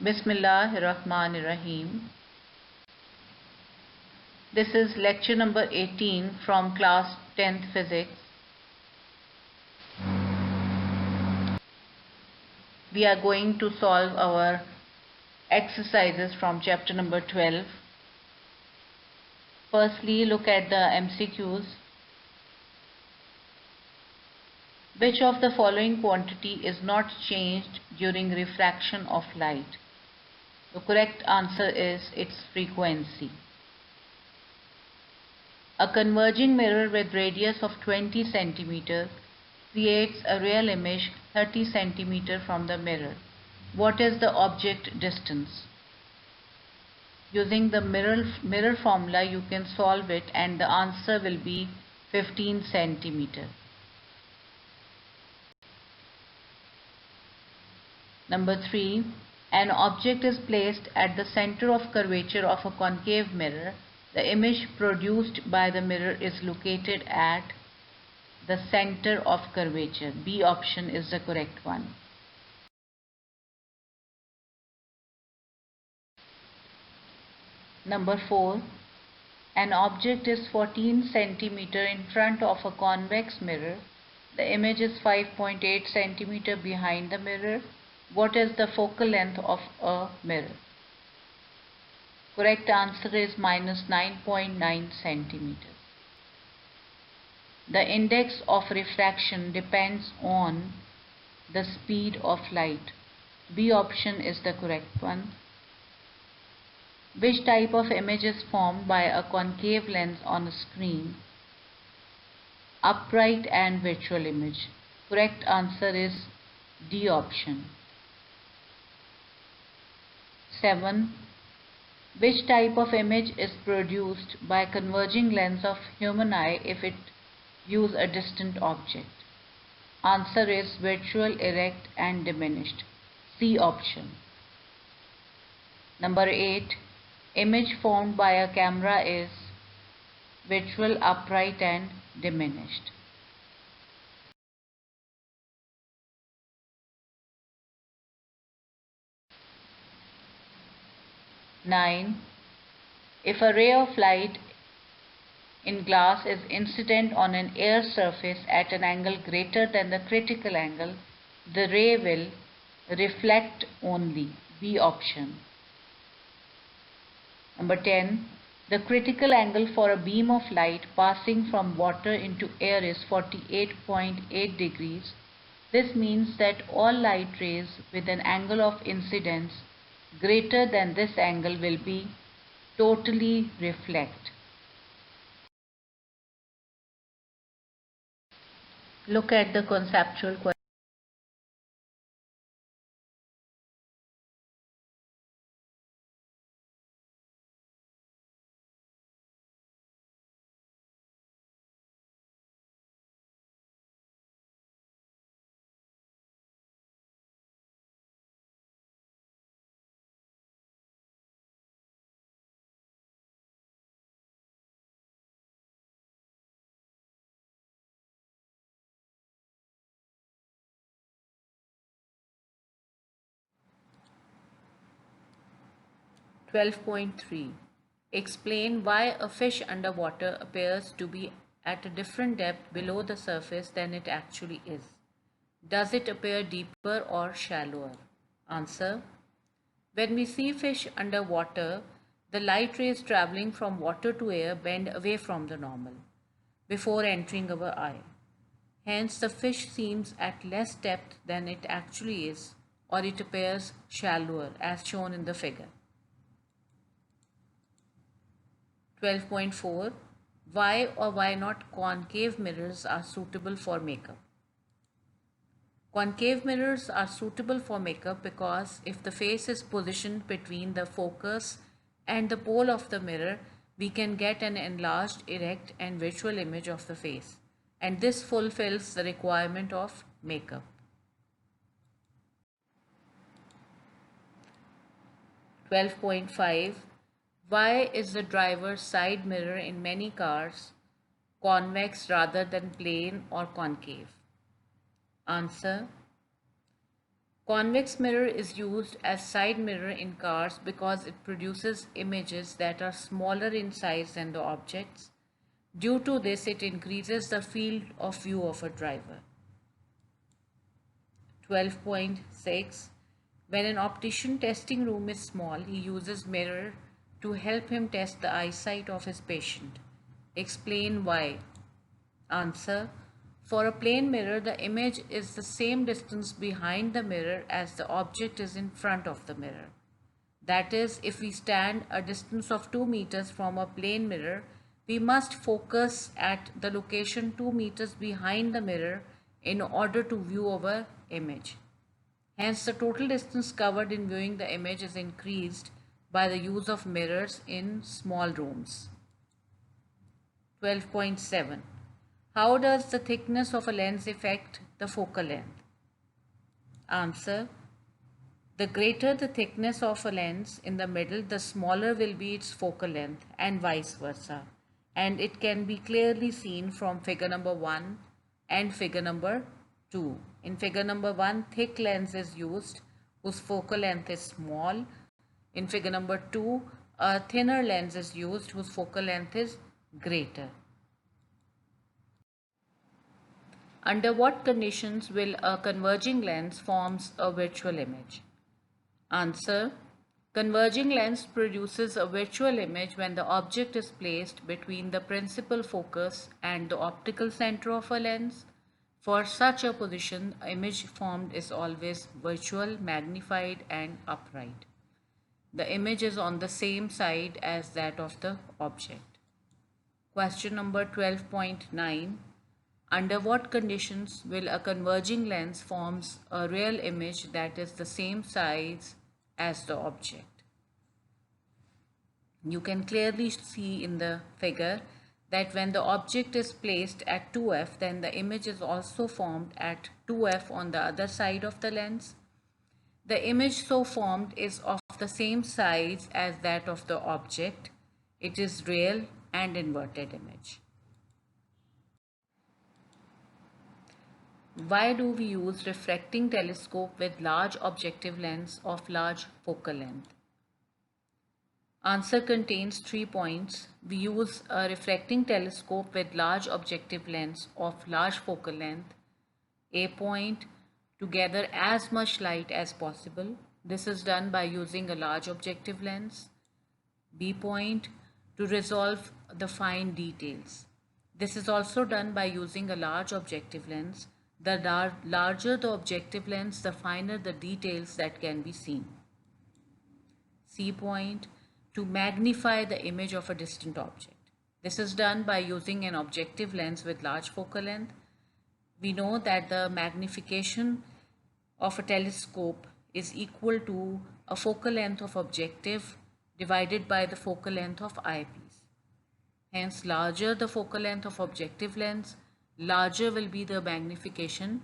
Bismillahirrahmanirrahim. This is lecture number 18 from class 10th physics. We are going to solve our exercises from chapter number 12. Firstly, look at the MCQs. Which of the following quantity is not changed during refraction of light? The correct answer is its frequency. A converging mirror with radius of 20 cm creates a real image 30 cm from the mirror. What is the object distance? Using the mirror formula you can solve it and the answer will be 15 cm. Number 3. An object is placed at the center of curvature of a concave mirror. The image produced by the mirror is located at the center of curvature. B option is the correct one. Number 4. An object is 14 cm in front of a convex mirror. The image is 5.8 cm behind the mirror. What is the focal length of a mirror? Correct answer is minus 9.9 cm. The index of refraction depends on the speed of light. B option is the correct one. Which type of image is formed by a concave lens on a screen? Upright and virtual image. Correct answer is D option. 7. Which type of image is produced by converging lens of human eye if it views a distant object? Answer is virtual, erect and diminished. C option. Number 8. Image formed by a camera is virtual, upright and diminished. Nine. If a ray of light in glass is incident on an air surface at an angle greater than the critical angle, the ray will reflect only. B option. Number 10. The critical angle for a beam of light passing from water into air is 48.8 degrees. This means that all light rays with an angle of incidence greater than this angle will be totally reflect. Look at the conceptual question. .3. Explain why a fish underwater appears to be at a different depth below the surface than it actually is. Does it appear deeper or shallower? Answer. When we see fish underwater, the light rays traveling from water to air bend away from the normal before entering our eye. Hence, the fish seems at less depth than it actually is, or it appears shallower as shown in the figure. 12.4. Why or why not concave mirrors are suitable for makeup? Concave mirrors are suitable for makeup because if the face is positioned between the focus and the pole of the mirror, we can get an enlarged, erect and virtual image of the face, and this fulfills the requirement of makeup. 12.5. Why is the driver's side mirror in many cars convex rather than plane or concave? Answer. Convex mirror is used as side mirror in cars because it produces images that are smaller in size than the objects. Due to this, it increases the field of view of a driver. 12.6. When an optician testing room is small, he uses mirror to help him test the eyesight of his patient. Explain why. Answer. For a plane mirror, the image is the same distance behind the mirror as the object is in front of the mirror. That is, if we stand a distance of 2 meters from a plane mirror, we must focus at the location 2 meters behind the mirror in order to view our image. Hence, the total distance covered in viewing the image is increased by the use of mirrors in small rooms. 12.7. How does the thickness of a lens affect the focal length? Answer. The greater the thickness of a lens in the middle, the smaller will be its focal length, and vice versa. And it can be clearly seen from figure number 1 and figure number 2. In figure number 1, thick lens is used whose focal length is small. In figure number 2, a thinner lens is used whose focal length is greater. Under what conditions will a converging lens forms a virtual image? Answer. Converging lens produces a virtual image when the object is placed between the principal focus and the optical center of a lens. For such a position, the image formed is always virtual, magnified and upright. The image is on the same side as that of the object. Question number 12.9. Under what conditions will a converging lens forms a real image that is the same size as the object? You can clearly see in the figure that when the object is placed at 2f, then the image is also formed at 2f on the other side of the lens. The image so formed is of the same size as that of the object. It is real and inverted image. Why do we use refracting telescope with large objective lens of large focal length? Answer contains 3 points. We use a refracting telescope with large objective lens of large focal length. A point, to gather as much light as possible. This is done by using a large objective lens. B point, to resolve the fine details. This is also done by using a large objective lens. The larger the objective lens, the finer the details that can be seen. C point, to magnify the image of a distant object. This is done by using an objective lens with large focal length. We know that the magnification of a telescope is equal to a focal length of objective divided by the focal length of eyepiece. Hence, larger the focal length of objective lens, larger will be the magnification